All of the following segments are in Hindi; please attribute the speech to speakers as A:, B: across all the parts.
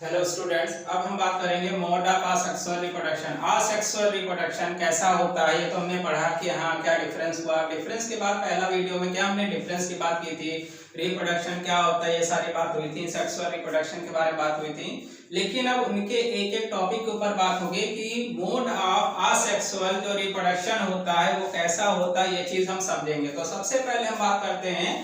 A: हेलो स्टूडेंट्स, अब हम बात करेंगे mode of asexual reproduction. Asexual reproduction कैसा होता है, ये तो हमने पढ़ा कि हाँ क्या डिफरेंस हुआ। डिफरेंस के बाद पहला वीडियो में क्या हमने डिफरेंस की बात की थी, रिप्रोडक्शन क्या होता है, ये सारी बात हुई थी, सेक्सुअल रिप्रोडक्शन के बारे में बात हुई थी। लेकिन अब उनके एक एक टॉपिक के ऊपर बात होगी कि मोड ऑफ असेक्सुअल जो रिप्रोडक्शन होता है वो कैसा होता है, ये चीज हम समझेंगे। तो सबसे पहले हम बात करते हैं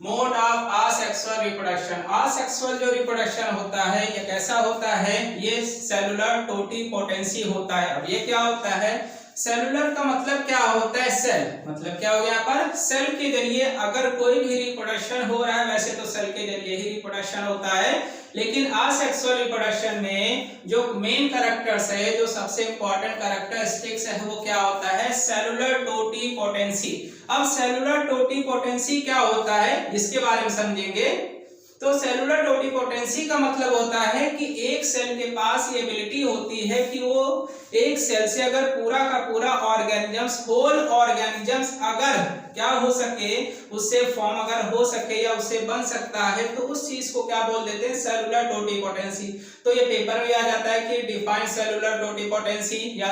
A: mode of asexual reproduction. Asexual जो रिप्रोडक्शन होता है ये कैसा होता है, ये सेलुलर टोटिपोटेंसी होता है। अब ये क्या होता है, सेलुलर का मतलब क्या होता है, सेल। मतलब क्या हो गया यहाँ पर, सेल के जरिए अगर कोई भी रिप्रोडक्शन हो रहा है, वैसे तो सेल के जरिए ही रिप्रोडक्शन होता है, लेकिन असेक्सुअल रिप्रोडक्शन में जो मेन कैरेक्टर्स है, जो सबसे इंपॉर्टेंट कैरेक्टरिस्टिक्स है, वो क्या होता है, सेलुलर टोटिपोटेंसी। अब सेलुलर टोटिपोटेंसी क्या होता है, इसके बारे में समझेंगे। तो सेलुलर टोटिपोटेंसी का मतलब होता है कि एक सेल के पास ये एबिलिटी होती है कि वो एक सेल से अगर पूरा का पूरा ऑर्गेनिजम्स, होल ऑर्गेनिजम्स अगर क्या हो सके, उससे फॉर्म अगर हो सके या उससे बन सकता है, तो उस चीज को क्या बोल देते हैं, सेलुलर टोटिपोटेंसी। तो ये पेपर में आ जाता है कि डिफाइन सेलुलर टोटिपोटेंसी या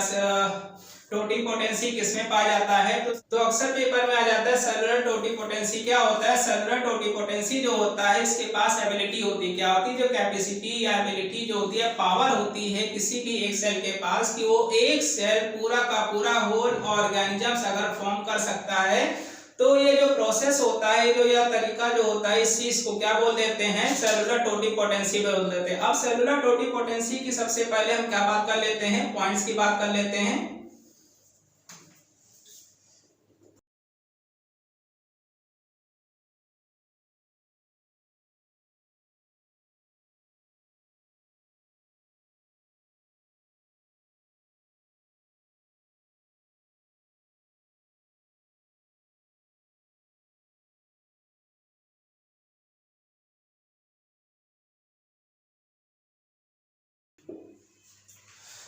A: टोटिपोटेंसी किसमें पाया जाता है, तो अक्सर पेपर में आ जाता है सेलुलर टोटिपोटेंसी क्या होता है। सेलुलर टोटिपोटेंसी जो होता है, इसके पास एबिलिटी होती है, क्या होती है, जो कैपेसिटी या एबिलिटी जो होती है, पावर होती है किसी भी एक सेल के पास कि वो एक सेल पूरा का पूरा होल ऑर्गेनिजम्स अगर फॉर्म कर सकता है। तो ये जो प्रोसेस होता है, जो यह तरीका जो होता है, इस चीज को क्या बोल देते हैं, सेलुलर टोटिपोटेंसी बोल देते हैं। अब सेलुलर टोटिपोटेंसी की सबसे पहले हम क्या बात कर लेते हैं, पॉइंट्स की बात कर लेते हैं।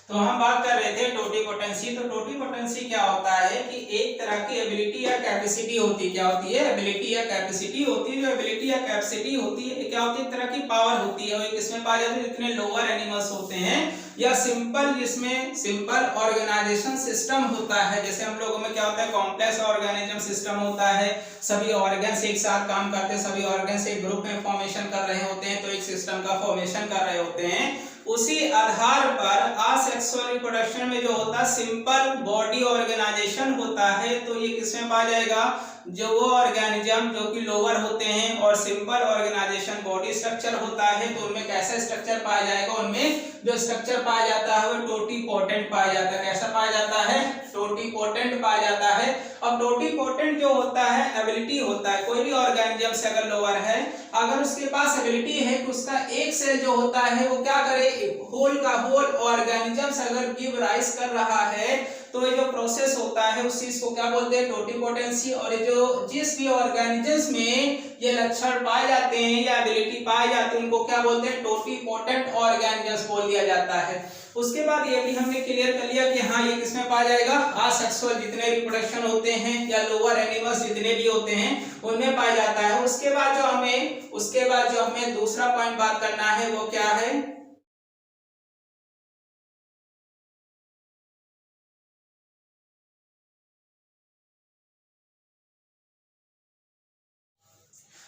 A: तो हम बात कर रहे थे टोटिपोटेंसी। तो टोटिपोटेंसी क्या होता है कि एक तरह की एबिलिटी या कैपेसिटी होती है। क्या होती है, एबिलिटी या कैपेसिटी होती है। जो एबिलिटी या कैपेसिटी होती है क्या होती है, एक तरह की पावर होती है। वो किसमें पाई जाती है, जितने लोअर एनिमल्स होते हैं, या सिंपल, जिसमें सिंपल ऑर्गेनाइजेशन सिस्टम होता है। जैसे हम लोगों में क्या होता है, कॉम्प्लेक्स ऑर्गेनिज्म सिस्टम होता है, सभी ऑर्गन्स एक साथ काम करते हैं, सभी ऑर्गन्स एक ग्रुप में फॉर्मेशन कर रहे होते हैं, तो एक सिस्टम का फॉर्मेशन कर रहे होते हैं। उसी आधार पर असेक्सुअल रिप्रोडक्शन में जो होता है सिंपल बॉडी ऑर्गेनाइजेशन होता है। तो ये किसमें पाया जाएगा, जो वो ऑर्गेनिज्म जो कि लोअर होते हैं और सिंपल ऑर्गेनाइजेशन बॉडी स्ट्रक्चर होता है, तो उनमें कैसा स्ट्रक्चर पाया जाएगा, उनमें जो स्ट्रक्चर पाया जाता है वो टोटिपोटेंट पाया जाता है। कैसा पाया जाता है, टोटिपोटेंट पाया जाता है। अब टोटिपोटेंट जो होता है, एबिलिटी होता है, कोई भी ऑर्गेनिज्म से अगर लोअर है, अगर उसके पास एबिलिटी है कि उसका एक सेल जो होता है वो क्या करे, होल का होल ऑर्गेनिजम्स अगर गिव राइज कर रहा है, तो ये जो प्रोसेस होता है उस चीज को क्या बोलते हैं, टोटिपोटेंसी। और ये जो जिस भी ऑर्गेनिजम्स में ये लक्षण पाए जाते हैं या एबिलिटी पाई जाती है, उनको क्या बोलते हैं, टोटिपोटेंट ऑर्गेनिजम्स बोल दिया जाता है। उसके बाद ये भी हमने क्लियर कर लिया कि हाँ ये किसमें पाया जाएगा, असेक्सुअल जितने रिप्रोडक्शन होते हैं या लोअर एनिमल्स जितने भी होते हैं उनमें पाया जाता है। उसके बाद जो हमें दूसरा पॉइंट बात करना है वो क्या है,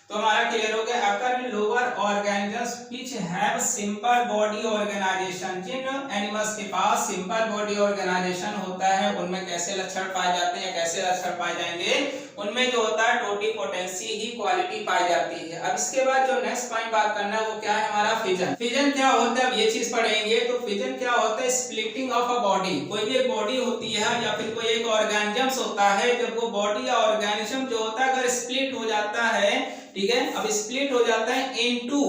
A: तो हमारा क्लियर हो गया। अगर lower organisms which have simple body organization, जिन एनिमल्स के पास सिंपल बॉडी ऑर्गेनाइजेशन होता है, उनमें कैसे लक्षण पाए जाते हैं या कैसे लक्षण पाए जाएंगे, उनमें जो होता है टोटिपोटेंसी ही क्वालिटी पाई जाती है। अब इसके बाद जो नेक्स्ट पॉइंट बात करना है वो क्या है, हमारा फिजन। फिजन क्या होता है, अब ये चीज पढ़ेंगे। तो फिजन क्या होता है, स्प्लिटिंग ऑफ अ बॉडी। कोई भी एक बॉडी होती है या फिर कोई एक ऑर्गेनिजम्स होता है, जब वो बॉडी या ऑर्गेनिज्म जो होता है अगर स्प्लिट हो जाता है, ठीक है, अब स्प्लिट हो जाता है इनटू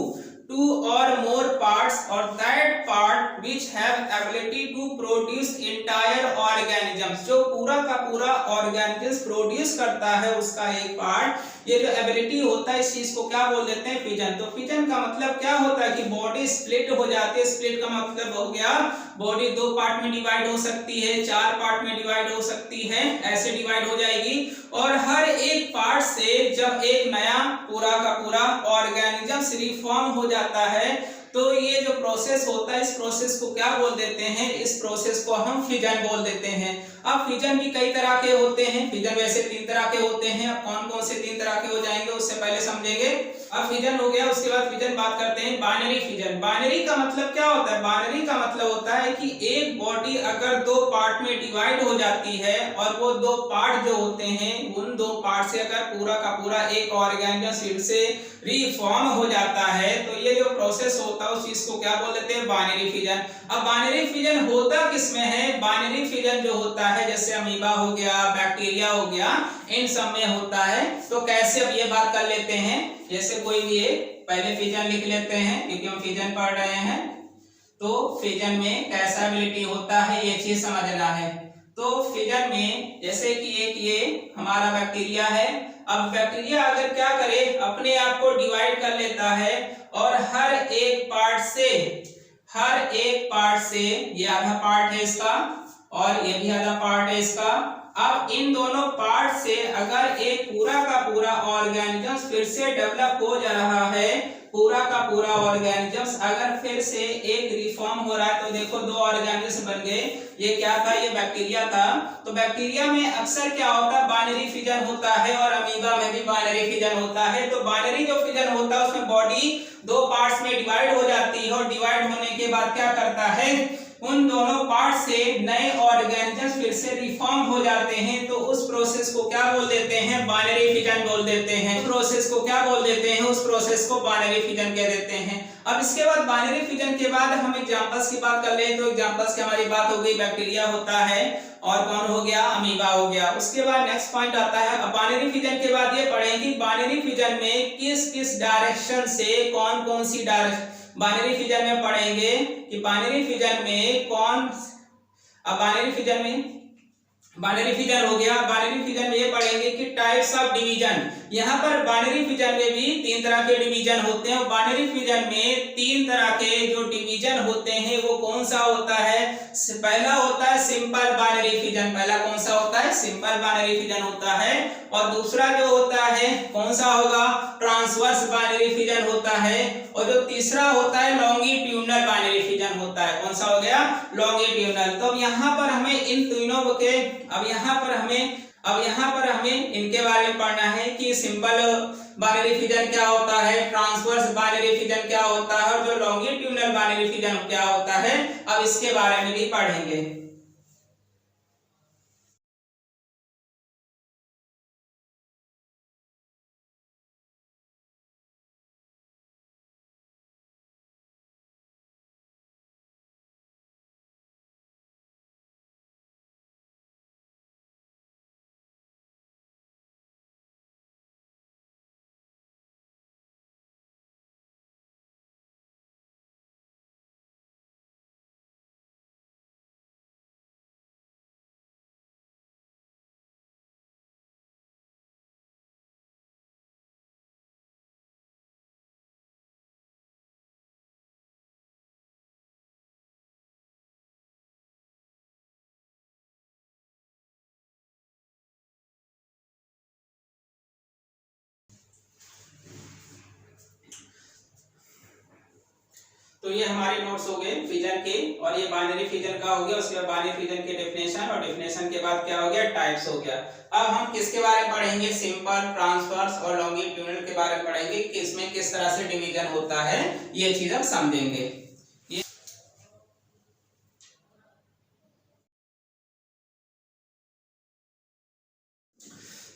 A: टू और मोर पार्ट्स, और that part which have ability to produce entire organisms, जो पूरा का पूरा ऑर्गेनिजम्स प्रोड्यूस करता है उसका एक पार्ट, ये जो एबिलिटी होता है, इस चीज को क्या बोल देते हैं, फिजन। तो फिजन का मतलब क्या होता है कि बॉडी स्प्लिट हो जाती है। स्प्लिट का मतलब हो गया बॉडी दो पार्ट में डिवाइड हो सकती है, चार पार्ट में डिवाइड हो सकती है, ऐसे डिवाइड हो जाएगी। और हर एक पार्ट से जब एक नया पूरा का पूरा ऑर्गेनिजम्स रिफॉर्म हो जाता है, तो ये जो प्रोसेस होता है इस प्रोसेस को क्या बोल देते हैं, इस प्रोसेस को हम फिजन बोल देते हैं। अब फिजन भी कई तरह के होते हैं, फिजन वैसे 3 तरह के होते हैं। अब कौन कौन से 3 तरह के हो जाएंगे उससे पहले समझेंगे। अब फिजन हो गया, उसके बाद फिजन बात करते हैं बाइनरी फिजन। बाइनरी का मतलब क्या होता है, बाइनरी का मतलब होता है कि एक बॉडी अगर 2 पार्ट में डिवाइड हो जाती है और वो 2 पार्ट जो होते हैं उन 2 पार्ट से अगर पूरा का पूरा एक ऑर्गेनिज्म फिर से रीफॉर्म हो जाता है तो ये जो प्रोसेस होता है उस चीज को क्या बोल देते हैं, बाइनरी फिजन। अब बाइनरी फिजन होता किसमें है, बाइनरी फिजन जो होता है जैसे अमीबा हो गया, बैक्टीरिया हो गया, इन सब में होता है। तो कैसे, अब ये बात कर लेते हैं। जैसे कोई भी एक पहले फिजन लिख लेते हैं क्योंकि हम फिजन पढ़ रहे हैं। तो फिजन में कैसा एबिलिटी होता है ये चीज समझना है। तो फिजन में जैसे कि एक ये हमारा बैक्टीरिया है। अब बैक्टीरिया अगर क्या करे, अपने आप को डिवाइड कर लेता है और हर एक पार्ट से ये आधा पार्ट है इसका और ये भी आधा पार्ट है इसका। अब इन दोनों पार्ट से अगर एक पूरा का पूरा ऑर्गेनिज्म फिर से डेवलप हो जा रहा है, पूरा का पूरा ऑर्गेनिज्म अगर फिर से एक रिफॉर्म हो रहा है, तो देखो 2 ऑर्गेनिज्म बन गए। ये क्या था, ये बैक्टीरिया था। तो बैक्टीरिया में अक्सर क्या होता है, बाइनरी फिजन होता है और अमीबा में भी बाइनरी फिजन होता है। तो बाइनरी जो फिजन होता है उसमें बॉडी 2 पार्ट्स में डिवाइड हो जाती है और डिवाइड होने के बाद क्या करता है, उन दोनों पार्ट से नए ऑर्गेनिज्म फिर से रिफॉर्म हो जाते हैं। तो उस प्रोसेस को क्या बोल देते हैं, बाइनरी फिजन बोल देते हैं। उस प्रोसेस को क्या बोल देते हैं, उस प्रोसेस को बाइनरी फिजन कह देते हैं। अब इसके बाद बाइनरी फिजन के बाद हम एग्जांपल्स की बात कर ले। तो एग्जांपल्स की हमारी बात हो गई, बैक्टीरिया होता है और कौन हो गया, अमीबा हो गया। उसके बाद नेक्स्ट पॉइंट आता है, अब बाइनरी फिजन के बाद ये पढ़ेंगे बाइनरी फिजन में किस किस डायरेक्शन से कौन कौन सी डायरेक्शन, बाइनरी फिजन में पढ़ेंगे कि बाइनरी फिजन में कौन, अब बाइनरी फिजन हो गया। बाइनरी फिजन में ये पढ़ेंगे कि टाइप्स ऑफ डिवीजन। यहाँ पर बाइनरी फिजन में भी 3 तरह के डिवीजन होते हैं। बाइनरी फिजन में 3 तरह के जो डिवीजन होते हैं वो कौन सा होता है, पहला होता है सिंपल बाइनरी फिजन। पहला कौन सा होता है, सिंपल बाइनरी फिजन होता है। और दूसरा जो होता है कौन सा होगा, ट्रांसवर्स बाइनरी फिजन होता है। और जो तीसरा होता है लॉन्गिट्यूडनल बाइनरी फिजन होता है। कौन सा हो गया, लॉन्गिट्यूडनल। तो अब यहाँ पर हमें इन तीनों के अब यहाँ पर हमें इनके बारे में पढ़ना है कि सिंपल बाइनरी फिजन क्या होता है, ट्रांसवर्स बाइनरी फिजन क्या होता है और जो लॉन्गिट्यूडनल बाइनरी फिजन क्या होता है। अब इसके बारे में भी पढ़ेंगे। तो ये हमारे नोट्स हो गए फिजन के, और ये बाइनरी फिजन का हो गया। उसके बाद बाइनरी फिजन के डेफिनेशन, और डेफिनेशन के बाद क्या हो गया, टाइप्स हो गया। अब हम किसके बारे में पढ़ेंगे, सिंपल, ट्रांसवर्स और लॉन्गिट्यूडनल के बारे में पढ़ेंगे कि इसमें किस तरह से डिवीजन होता है, ये चीज हम समझेंगे।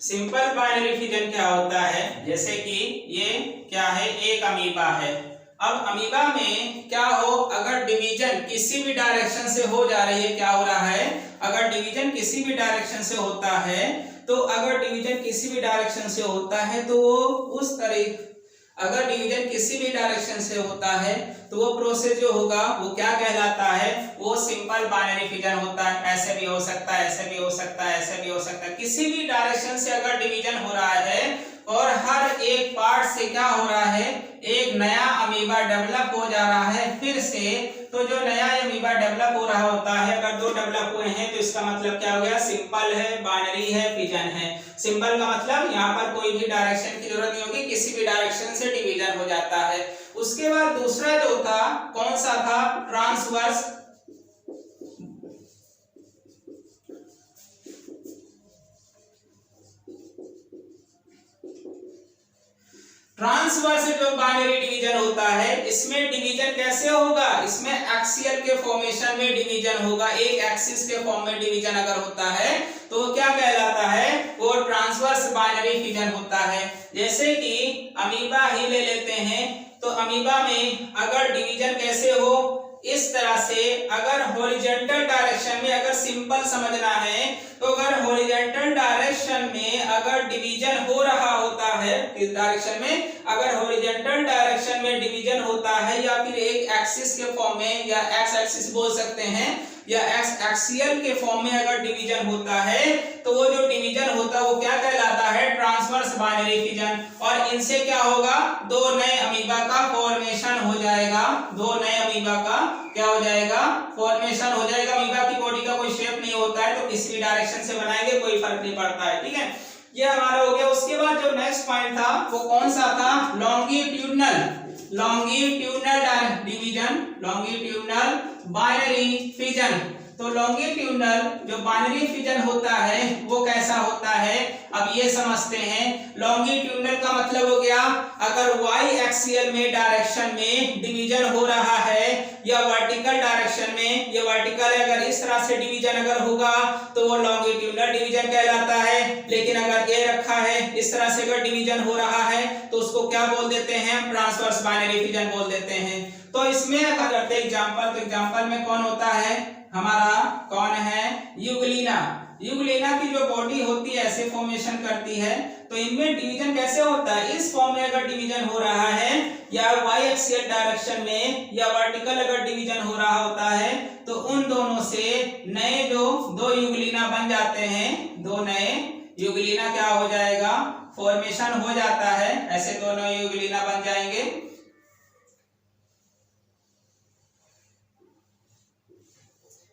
A: सिंपल बाइनरी फिजन क्या होता है, जैसे कि ये क्या है, एक अमीबा है। अब अमीबा में क्या हो, अगर डिवीजन किसी भी डायरेक्शन से हो जा रही है, क्या हो रहा है, अगर डिवीजन किसी भी डायरेक्शन से होता है तो अगर डिवीजन किसी भी डायरेक्शन से होता है तो वो उस तरह, अगर डिवीजन किसी भी डायरेक्शन से होता है तो वो प्रोसेस जो होगा वो क्या कहलाता है, वो सिंपल बाइनरी फिजन होता है। ऐसे भी हो सकता है, ऐसे भी हो सकता है, ऐसे भी हो सकता है। किसी भी डायरेक्शन से अगर डिवीजन हो रहा है और हर एक पार्ट से क्या हो रहा है, एक नया अमीबा डेवलप हो जा रहा है फिर से, तो जो नया अमीबा डेवलप हो रहा होता है, अगर 2 डेवलप हुए हैं तो इसका मतलब क्या हो गया, सिंपल है, बाइनरी है, फिजन है। सिंपल का मतलब यहाँ पर कोई भी डायरेक्शन की जरूरत नहीं होगी, किसी भी डायरेक्शन से डिवीजन हो जाता है। उसके बाद दूसरा जो था कौन सा था, ट्रांसवर्स। ट्रांसवर्स जो बाइनरी डिवीजन होता है, इसमें डिवीजन कैसे होगा, इसमें एक्सियल के फॉर्मेशन में डिवीजन होगा। एक एक्सिस के फॉर्म में डिवीजन अगर होता है तो वो क्या कहलाता है, वो ट्रांसवर्स बाइनरी डिवीजन होता है। जैसे कि अमीबा ही ले लेते हैं, तो अमीबा में अगर डिवीजन कैसे हो, इस तरह से अगर हॉरिजॉन्टल डायरेक्शन में, अगर सिंपल समझना है तो अगर हॉरिजॉन्टल डायरेक्शन में अगर डिवीजन हो रहा होता है, किस डायरेक्शन में, अगर हॉरिजॉन्टल डायरेक्शन में डिवीजन होता है या फिर एक एक्सिस के फॉर्म में, या एक्स एक्सिस बोल सकते हैं, या एक्स एक्सियल के फॉर्म में अगर डिवीजन होता है तो वो जो डिवीजन होता है वो क्या कहलाता है, ट्रांसवर्स बाइनरी डिवीजन। और इनसे क्या होगा, दो नए अमीबा का फॉर्मेशन हो जाएगा, दो नए अमीबा का क्या हो जाएगा, फॉर्मेशन हो जाएगा। अमीबा की बॉडी का कोई शेप नहीं होता है तो किसी भी डायरेक्शन से बनाएंगे कोई फर्क नहीं पड़ता है, ठीक है। ये हमारा हो गया। उसके बाद जो नेक्स्ट पॉइंट था वो कौन सा था, longitudinal division, longitudinal binary fission. तो लॉन्गिट्यूडनल जो बाइनरी फिजन होता है वो कैसा होता है, अब ये समझते हैं। लॉन्गिट्यूडनल का मतलब हो गया अगर वाई एक्सियल में डायरेक्शन में डिवीजन हो रहा है या वर्टिकल डायरेक्शन में, ये वर्टिकल अगर इस तरह से डिवीजन अगर होगा तो वो लॉन्गिट्यूडनल डिवीजन कहलाता है। लेकिन अगर ये रखा है इस तरह से अगर डिवीजन हो रहा है तो उसको क्या बोल देते हैं, ट्रांसवर्स बाइनरी फिजन बोल देते हैं। तो इसमें अगर करते एग्जांपल, तो एग्जांपल में कौन होता है हमारा, कौन है, यूग्लिना। यूग्लिना की जो बॉडी होती है ऐसे फॉर्मेशन करती है। तो इनमें डिवीजन कैसे होता है, इस फॉर्म में अगर डिवीजन हो रहा है या वाई एक्सियल डायरेक्शन में या वर्टिकल अगर डिवीजन हो रहा होता है तो उन दोनों से नए जो दो यूग्लिना बन जाते हैं, दो नए यूग्लिना क्या हो जाएगा, फॉर्मेशन हो जाता है। ऐसे दोनों यूग्लिना बन जाएंगे।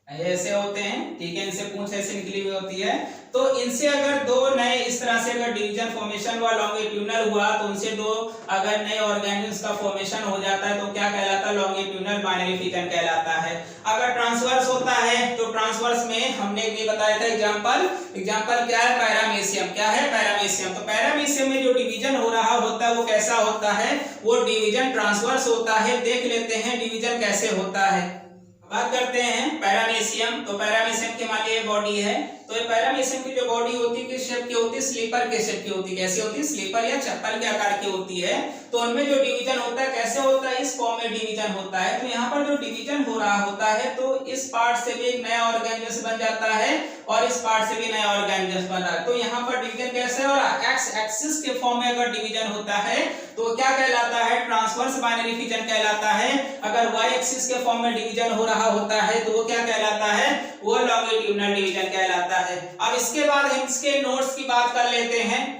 A: ऐसे होते हैं, ठीक है, इनसे पूंछ ऐसे निकली हुई होती है। तो इनसे अगर दो नए इस तरह से अगर डिवीजन फॉर्मेशन हुआ, लॉन्गिट्यूडनल हुआ, तो उनसे दो अगर नए ऑर्गेनिल्स का फॉर्मेशन हो जाता है तो क्या कहलाता है, लॉन्गिट्यूडनल बाइनरी फिजन कहलाता है। अगर ट्रांसवर्स होता है तो ट्रांसवर्स में हमने ये बताया था एग्जांपल क्या है, पैरामीशियम। क्या है, पैरामीशियम। तो पैरामीशियम में जो डिवीजन हो रहा होता है वो कैसा होता है, वो डिवीजन ट्रांसवर्स होता है। देख लेते हैं डिवीजन कैसे होता है। बात करते हैं पैरामीशियम। तो पैरामीशियम की मान लीजिए बॉडी है, तो ये पैरामीशियम की जो बॉडी होती है किस शेप की होती है, स्लीपर के शेप की होती है। कैसी होती है, स्लीपर या चप्पल के आकार की होती है। तो उनमें जो डिवीजन होता है कैसे होता है, इस फॉर्म में डिवीजन होता है। तो यहाँ पर जो डिवीजन हो रहा होता है तो इस पार्ट से भी एक नया ऑर्गेनिजम बन जाता है और इस पार्ट से भी नया ऑर्गेनिजम बन रहा है। तो यहाँ पर डिवीजन कैसे हो रहा है, एक्स एक्सिस के फॉर्म में अगर डिवीजन होता है तो क्या कहलाता है, ट्रांसवर्स बाइनरी फिजन कहलाता है। अगर वाई एक्सिस के फॉर्म में डिवीजन हो रहा होता है तो वो क्या कहलाता है, वो लॉन्गिट्यूडनल डिवीजन कहलाता है। अब इसके बाद हम इसके नोट्स की बात कर लेते हैं।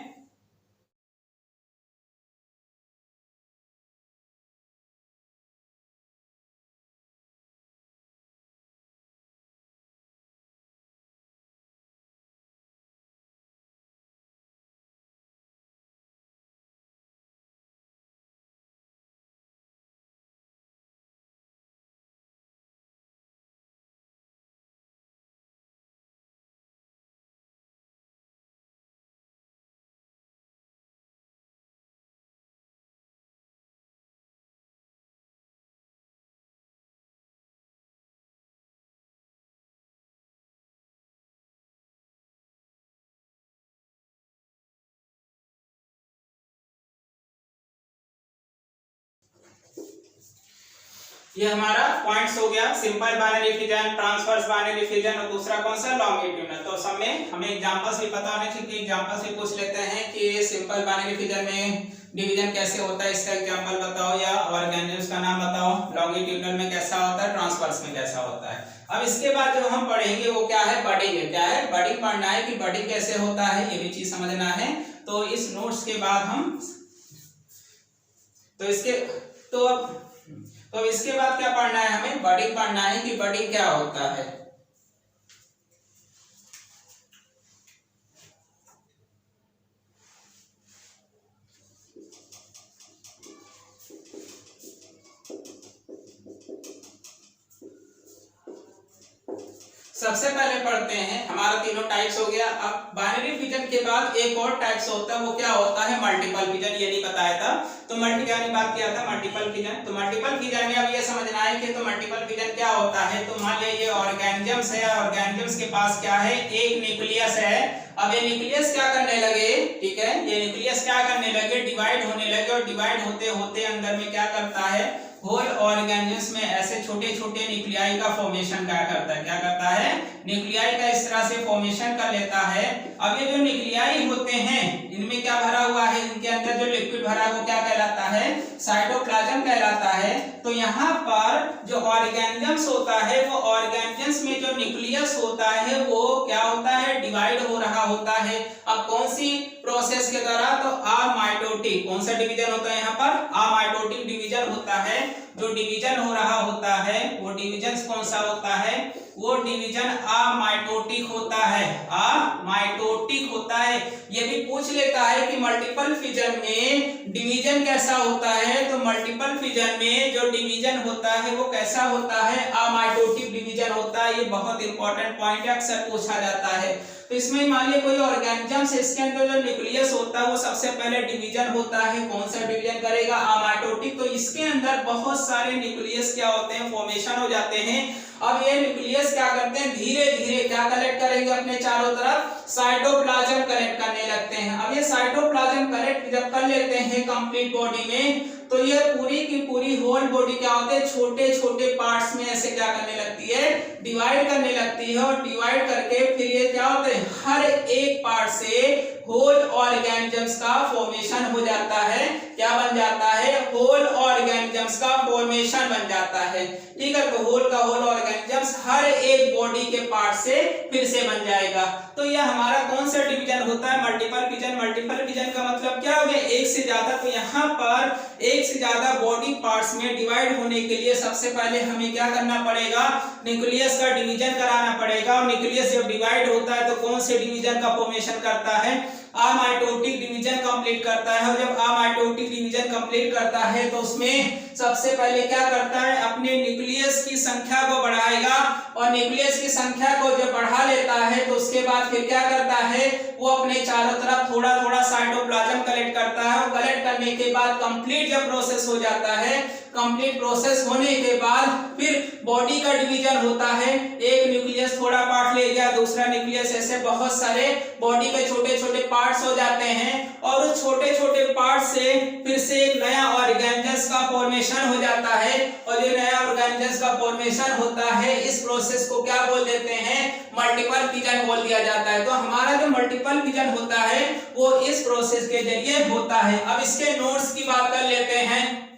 A: ये हमारा पॉइंट्स हो गया, simple binary fission, transverse binary fission और दूसरा कौन सा, लॉन्गिट्यूडनल। तो सब में हमें एग्जांपल्स भी पता होने चाहिए। एग्जांपल्स भी पूछ लेते हैं कि सिंपल बाइनरी फिजन में डिवीजन कैसे होता है, इसका एग्जांपल बताओ या ऑर्गेनिजम्स का नाम बताओ। लॉन्गिट्यूडनल में कैसा होता है, ट्रांसवर्स में कैसा होता है। अब इसके बाद जो हम पढ़ेंगे वो क्या है, बडिंग है। क्या है, बडिंग पढ़ना है कि बडिंग कैसे होता है, ये भी चीज समझना है। तो इस नोट्स के बाद हम तो इसके बाद क्या पढ़ना है, हमें बडिंग पढ़ना है कि बडिंग क्या होता है। सबसे पहले पढ़ते हैं, हमारा तीनों टाइप्स हो गया। अब बाइनरी फिजन के बाद एक और टाइप्स होता है, वो क्या होता है? Multiple fission. ये नहीं बताया था तो बात किया था मल्टीपल फिजन। तो मल्टीपल फिजन में अब ये समझना है कि तो मल्टीपल फिजन क्या होता है। तो मान लीजिए ये ऑर्गेनिजम्स है, ऑर्गेनिजम्स के पास क्या है? एक न्यूक्लियस है। अब ये न्यूक्लियस क्या करने लगे, ठीक है, ये न्यूक्लियस क्या करने लगे? डिवाइड होने लगे, और डिवाइड होते होते अंदर में क्या करता है? होल ऑर्गेनिजम्स में ऐसे छोटे छोटे न्यूक्लियाई का फॉर्मेशन क्या करता है? क्या करता है? न्यूक्लियाई का इस तरह से फॉर्मेशन कर लेता है। अब ये जो न्यूक्लियाई होते हैं इनमें क्या भरा हुआ है? इनके अंदर जो लिक्विड भरा है वो क्या कहलाता है? साइटोप्लाज्म कहलाता है। तो यहाँ पर जो ऑर्गेनिजम्स होता है, वो ऑर्गेनिजम्स में जो न्यूक्लियस होता है वो क्या होता है? डिवाइड हो रहा होता है। अब कौन सी प्रोसेस के द्वारा? तो अमाइटोटिक। कौन सा डिवीजन होता है यहाँ पर? अमाइटोटिक डिवीजन होता है। जो डिवीजन हो रहा होता है वो डिवीजन कौन सा होता है? वो डिवीजन अमाइटोटिक होता है। अमाइटोटिक होता है। ये भी पूछ लेता है कि मल्टीपल फिजन में डिवीजन कैसा होता है। तो मल्टीपल फिजन में जो डिवीजन होता है वो कैसा होता है? अमाइटोटिक डिवीजन होता है। ये बहुत इंपॉर्टेंट पॉइंट है, अक्सर पूछा जाता है। तो इसमें मान लीजिए कोई ऑर्गेनिज्म है, इसके अंदर जो न्यूक्लियस होता है वो सबसे पहले डिवीजन होता है। कौन सा डिवीजन करेगा? अमाइटोटिक। तो इसके अंदर बहुत सारे न्यूक्लियस क्या होते हैं? फॉर्मेशन हो जाते हैं। अब ये न्यूक्लियस क्या करते हैं? धीरे धीरे क्या कलेक्ट करेंगे? अपने चारों तरफ साइटोप्लाज्म कलेक्ट करने लगते हैं। अब ये साइटोप्लाज्म कलेक्ट जब कर लेते हैं कंप्लीट बॉडी में, तो ये पूरी की पूरी होल बॉडी क्या होते हैं? छोटे छोटे पार्ट्स में ऐसे क्या करने लगती है? डिवाइड करने लगती है। और डिवाइड करके फिर ये क्या होते हैं? हर एक पार्ट से होल ऑर्गेनिजम्स का फॉर्मेशन हो जाता है। क्या बन जाता है? होल ऑर्गेनिजम्स का फॉर्मेशन बन जाता है। ठीक है, तो होल का होल ऑर्गेनिजम्स हर एक बॉडी के पार्ट से फिर से बन जाएगा। तो यह हमारा कौन सा डिवीजन होता है? Multiple fission. मल्टीपल फिजन का मतलब क्या हो गया? एक से ज्यादा। तो यहाँ पर एक से ज्यादा बॉडी पार्ट्स में डिवाइड होने के लिए सबसे पहले हमें क्या करना पड़ेगा? न्यूक्लियस का डिवीजन कराना पड़ेगा। और न्यूक्लियस जब डिवाइड होता है तो कौन से डिवीजन का फॉर्मेशन करता है? अमाइटोटिक डिवीजन कंप्लीट करता है। और जब अमाइटोटिक डिवीजन कंप्लीट करता है तो उसमें सबसे पहले क्या करता है? अपने न्यूक्लियस की संख्या को बढ़ाएगा। और न्यूक्लियस की संख्या को जब बढ़ा लेता है तो उसके बाद फिर क्या करता है? वो अपने चारों तरफ थोड़ा थोड़ा साइटोप्लाज्म कलेक्ट करता है। और कलेक्ट करने के बाद कंप्लीट जब प्रोसेस हो जाता है, कंप्लीट प्रोसेस होने के बाद फिर बॉडी का डिवीजन होता है। एक न्यूक्लियस थोड़ा पार्ट ले गया, दूसरा न्यूक्लियस, ऐसे बहुत सारे बॉडी के छोटे छोटे पार्ट्स हो जाते हैं। और उस छोटे छोटे पार्ट से फिर से एक नया ऑर्गेनिजम्स का फॉर्मेशन हो जाता है। और ये नया ऑर्गेनिजम्स का फॉर्मेशन होता है, इस प्रोसेस को क्या बोल देते हैं? मल्टीपल फिजन बोल दिया जाता है। तो हमारा जो मल्टीपल फिजन होता है वो इस प्रोसेस के जरिए होता है। अब इसके नोट्स की बात कर लेते हैं।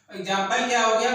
A: एग्जाम्पल क्या हो गया?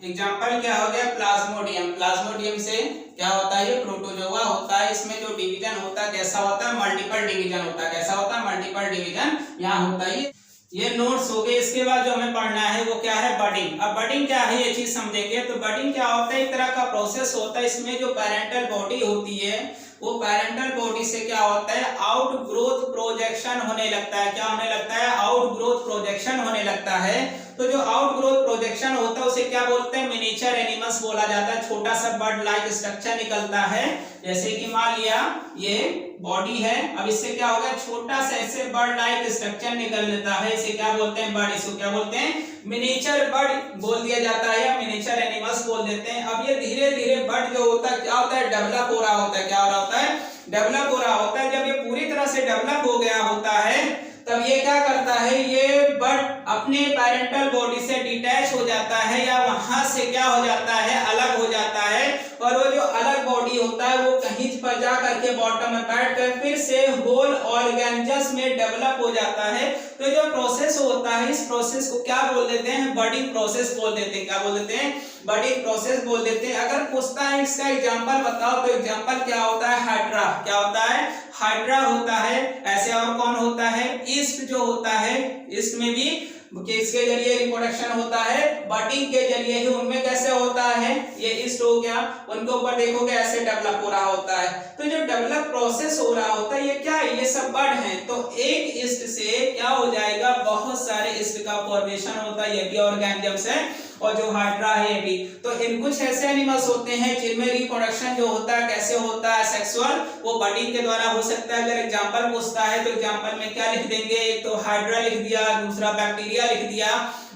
A: एग्जाम्पल क्या हो गया? प्लाज्मोडियम। प्लाज्मोडियम से क्या होता है? ये प्रोटोजोआ होता है। इसमें जो डिवीजन होता है कैसा होता है? मल्टीपल डिवीजन होता है। कैसा होता है? मल्टीपल डिवीजन यहाँ होता है। ये नोट्स हो गए। इसके बाद जो हमें पढ़ना है वो क्या है? बडिंग। अब बडिंग क्या है ये चीज समझेंगे। तो बडिंग क्या होता है? एक तरह का प्रोसेस होता है। इसमें जो पेरेंटल बॉडी होती है वो पेरेंटल बॉडी से क्या होता है? आउट ग्रोथ प्रोजेक्शन होने लगता है। क्या होने लगता है? आउट ग्रोथ प्रोजेक्शन होने लगता है। तो जो आउट ग्रोथ प्रोजेक्शन होता है उसे क्या बोलते हैं? मिनिएचर एनिमल्स बोला जाता है। छोटा सा बर्ड लाइक स्ट्रक्चर निकलता है। जैसे कि मान लिया ये बॉडी है, अब इससे क्या होगा? छोटा सा ऐसे बर्ड लाइक स्ट्रक्चर निकल लेता है। इसे क्या बोलते हैं? बर्ड। इसको क्या बोलते हैं? मिनिएचर बर्ड बोल दिया जाता है या मिनिएचर एनिमल्स बोल देते हैं। अब ये धीरे धीरे बर्ड जो होता है क्या होता है? डेवलप हो रहा होता है। क्या हो रहा होता है? डेवलप हो रहा होता है। जब ये पूरी तरह से डेवलप हो गया होता है तब ये क्या करता है? ये बर्ड अपने पेरेंटल बॉडी से डिटैच हो जाता है या वहां से क्या हो जाता है? अलग हो जाता है। और वो जो अलग बॉडी होता है वो कहीं पर जा करके बॉटम में बैठ कर फिर से होल ऑर्गेनिजम्स में डेवलप हो जाता है। तो जो प्रोसेस होता है, इस प्रोसेस को क्या बोल देते हैं? बडिंग प्रोसेस बोल देते हैं। क्या बोल देते हैं? बडिंग प्रोसेस बोल देते हैं। अगर पूछता है इसका एग्जांपल बताओ, तो एग्जांपल क्या होता है? हाइड्रा। क्या होता है? हाइड्रा होता है। ऐसे और कौन होता है? ईस्ट जो होता है, ईस्ट में भी किसके जरिए रिप्रोडक्शन होता है? बडिंग के जरिए ही। उनमें कैसे होता है? ये ईस्ट हो गया, उनके ऊपर देखोगे ऐसे डेवलप हो रहा होता है। तो जो डेवलप प्रोसेस हो रहा होता है, ये क्या है? ये सब बड है। तो एक ईस्ट से क्या हो जाएगा? बहुत सारे ईस्ट का फॉर्मेशन होता है। ये भी ऑर्गेनिजम्स है, और जो हाइड्रा है ये भी। तो इन कुछ ऐसे एनिमल्स होते हैं जिनमें रिप्रोडक्शन जो होता है कैसे होता है? सेक्सुअल, वो बडिंग के द्वारा हो सकता है। अगर एग्जांपल पूछता है तो एग्जांपल में क्या लिख देंगे? एक तो हाइड्रा लिख दिया, दूसरा बैक्टीरिया लिख दिया,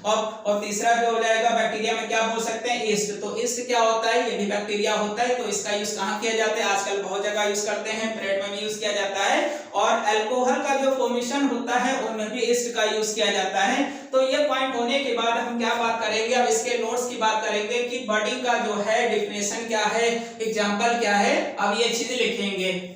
A: और तीसरा जो हो जाएगा बैक्टीरिया में क्या बोल सकते हैं? ईस्ट। तो ईस्ट क्या होता है? ये भी बैक्टीरिया होता है। तो इसका यूज कहाँ किया जाता है? आजकल बहुत जगह यूज करते हैं, ब्रेड में भी यूज किया जाता है, और अल्कोहल का जो फॉर्मेशन होता है उनमें भी ईस्ट का यूज किया जाता है। तो ये पॉइंट होने के बाद हम क्या बात करेंगे? अब इसके नोट्स की बात करेंगे कि बडिंग का जो है डिफिनेशन क्या है, एग्जांपल क्या है। अब ये चीज लिखेंगे।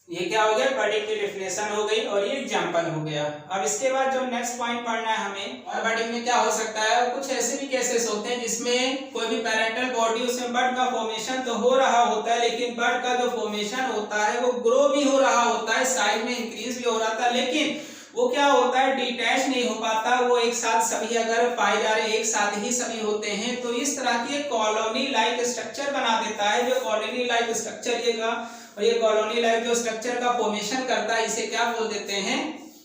A: ये क्या हो गया? बडिंग की डेफिनेशन हो गई, और ये एग्जांपल हो गया। अब इसके बाद जो नेक्स्ट पॉइंट पढ़ना है हमें, और बडिंग में क्या हो सकता है? कुछ ऐसे भी केसेस होते हैं जिसमें कोई भी पेरेंटल बॉडी, उसमें बड का फॉर्मेशन तो हो रहा होता है, लेकिन बड का जो फॉर्मेशन होता है वो ग्रो भी हो रहा होता है, साइज में इंक्रीज भी हो रहा था, लेकिन वो क्या होता है? डिटैच नहीं हो पाता। वो एक साथ सभी अगर पाए जा रहे, एक साथ ही सभी होते हैं, तो इस तरह की एक कॉलोनी लाइक स्ट्रक्चर बना देता है। जो कॉलोनी लाइक स्ट्रक्चर और ये कॉलोनी लाइक जो स्ट्रक्चर का फॉर्मेशन करता है, इसे क्या बोल देते हैं?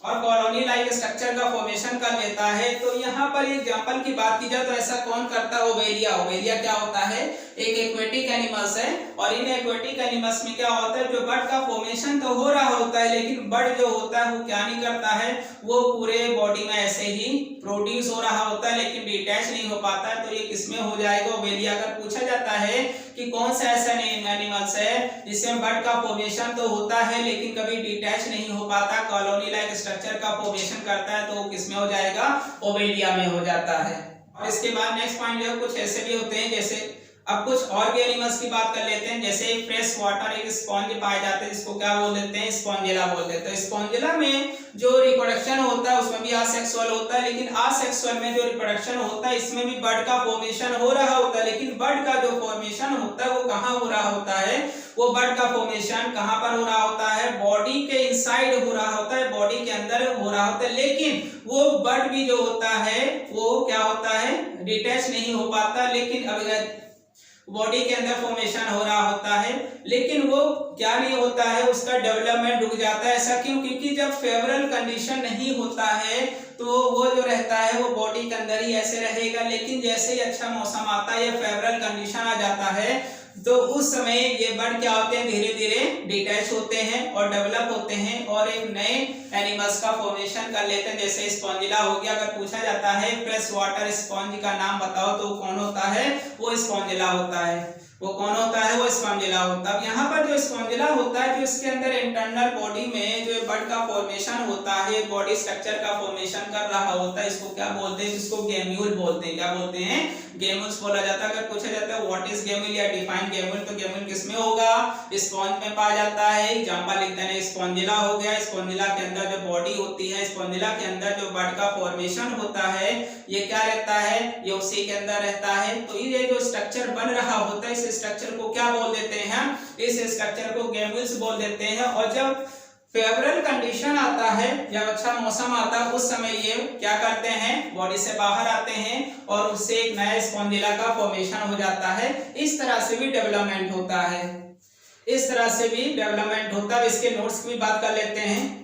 A: और कॉलोनी लाइक स्ट्रक्चर का फॉर्मेशन कर लेता है। तो यहाँ पर एग्जांपल की बात की जाए तो ऐसा कौन करता है? ओवेलिया। ओवेलिया क्या होता है? एक एक्वेटिक एनिमल्स है, और इन एक्वेटिक एनिमल्स में क्या होता है? जो बड का फॉर्मेशन तो हो रहा होता है, लेकिन बड जो होता है वो क्या नहीं करता है? वो पूरे बॉडी में ऐसे ही प्रोड्यूस हो रहा होता है, लेकिन डिटैच नहीं हो पाता है। तो ये किसमें हो जाएगा? ओवेलिया। अगर पूछा जाता है कि कौन सा ऐसा एनिमल्स है जिसमें बड का फॉर्मेशन तो होता है लेकिन कभी डिटैच नहीं हो पाता, कॉलोनी लाइक स्ट्रक्चर का फॉर्मेशन करता है, तो वो किसमें हो जाएगा? ओवेलिया में हो जाता है। और इसके बाद नेक्स्ट पॉइंट जो कुछ ऐसे भी होते हैं, जैसे अब कुछ और भी एनिमल्स की बात कर लेते हैं। जैसे फ्रेश वाटर एक स्पॉन्ज पाए जाते हैं, जिसको क्या बोल देते हैं? स्पॉन्जिला बोल देते हैं। स्पॉन्जिला में जो रिप्रोडक्शन होता है उसमें भी आसेक्सुअल होता है, लेकिन आसेक्सुअल में जो रिप्रोडक्शन होता है इसमें भी बड का फॉर्मेशन हो रहा होता है, लेकिन बड का जो फॉर्मेशन होता है वो कहाँ हो रहा होता है? वो बड का फॉर्मेशन कहाँ पर हो रहा होता है? बॉडी के इनसाइड हो रहा होता है, बॉडी के अंदर हो रहा होता है, लेकिन वो बड भी जो होता है वो क्या होता है? डिटैच नहीं हो पाता, लेकिन अब बॉडी के अंदर फॉर्मेशन हो रहा होता है, लेकिन वो क्या नहीं होता है? उसका डेवलपमेंट रुक जाता है। ऐसा क्यों? क्योंकि जब फेवरल कंडीशन नहीं होता है तो वो जो रहता है वो बॉडी के अंदर ही ऐसे रहेगा, लेकिन जैसे ही अच्छा मौसम आता है या फेवरल कंडीशन आ जाता है तो उस समय ये बर्ड क्या होते हैं? धीरे धीरे डिटैच होते हैं और डेवलप होते हैं, और एक नए एनिमल्स का फॉर्मेशन कर लेते हैं। जैसे स्पॉन्जिला हो गया। अगर पूछा जाता है फ्रेश वाटर स्पॉन्ज का नाम बताओ, तो कौन होता है? वो स्पॉन्जिला होता है। वो कौन होता है? वो स्पॉन्जिला होता है। अब यहाँ पर जो स्पॉन्जिला होता है, जो इसके अंदर इंटरनल बॉडी में जो बर्ड का फॉर्मेशन होता है, बॉडी स्ट्रक्चर का फॉर्मेशन कर रहा होता है, इसको क्या बोलते हैं? इसको गेम्यूल बोलते हैं। क्या बोलते हैं? गेम्यूल्स बोला जाता है। अगर पूछा जाता है व्हाट इज गेम्यूल या डिफाइन गेम्यूल, तो गेम्यूल किसमें होगा? स्पॉन्ज में पाया जाता है। एग्जांपल लिखते हैं, स्पॉन्जिला हो गया। स्पॉन्जिला के अंदर जो बॉडी होती है, स्पॉन्जिला के अंदर जो बर्ड का फॉर्मेशन होता है, ये क्या रहता है? ये उसी के अंदर रहता है। तो ये जो स्ट्रक्चर बन रहा होता है, इस स्ट्रक्चर को क्या बोल देते हैं? इस स्ट्रक्चर को गेम्यूल्स बोल देते हैं। और जब फेवरेबल कंडीशन आता है, जब अच्छा मौसम आता है, उस समय ये क्या करते हैं? बॉडी से बाहर आते हैं और उससे एक नया स्पॉन्जिला का फॉर्मेशन हो जाता है। इस तरह से भी डेवलपमेंट होता है। इस तरह से भी डेवलपमेंट होता है। इसके नोट्स की भी बात कर लेते हैं।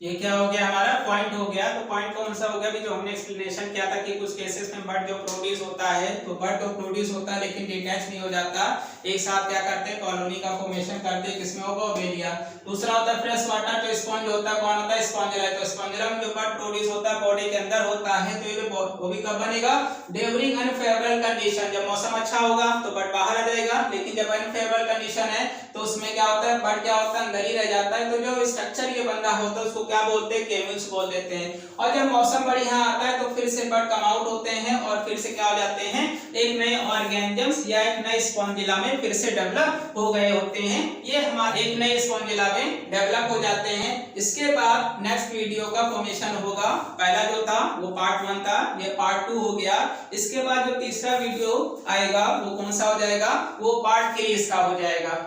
A: ये क्या हो गया, हमारा पॉइंट हो गया। तो पॉइंट कौन सा हो गया, जो हमने एक्सप्लेनेशन किया था कि कुछ केसेस में बर्ड जो प्रोड्यूस होता है, तो बर्ड तो प्रोड्यूस होता है लेकिन डिटैच नहीं हो जाता, एक साथ क्या करते हैं, कॉलोनी का फॉर्मेशन करते हैं। किसमें होगा, ओबेलिया। दूसरा होता है फ्रेश वाटर, जो स्पॉन्ज होता है, कौन होता है, स्पॉन्जिला। तो स्पॉन्जिला में जो बर्ड प्रोड्यूस होता है बॉडी के अंदर होता है, तो ये वो भी कब बनेगा, ड्यूरिंग अनफेवरेबल कंडीशन। जब मौसम अच्छा होगा तो बर्ड बाहर आ जाएगा, लेकिन जब अनफेवरेबल कंडीशन है तो उसमें क्या होता है, बर्ड क्या होता है, अंदर ही रह जाता है। तो जो स्ट्रक्चर ये बंदा होता है उसको क्या बोलते हैं, केमिल्स बोल देते हैं। और जब मौसम बढ़िया आता है तो फिर से बर्ड कम आउट होते हैं और फिर से क्या हो जाते हैं, एक नए ऑर्गेनिजम्स या एक नए स्पॉन्जिला में फिर से डेवलप हो गए होते हैं। ये हमारे एक नए स्पॉन्जिला में डेवलप हो जाते हैं। इसके बाद नेक्स्ट वीडियो का फॉर्मेशन होगा। पहला जो था वो पार्ट 1 था, ये पार्ट 2 हो गया। इसके बाद जो तीसरा वीडियो आएगा वो कौन सा हो जाएगा, वो पार्ट 3 इसका हो जाएगा।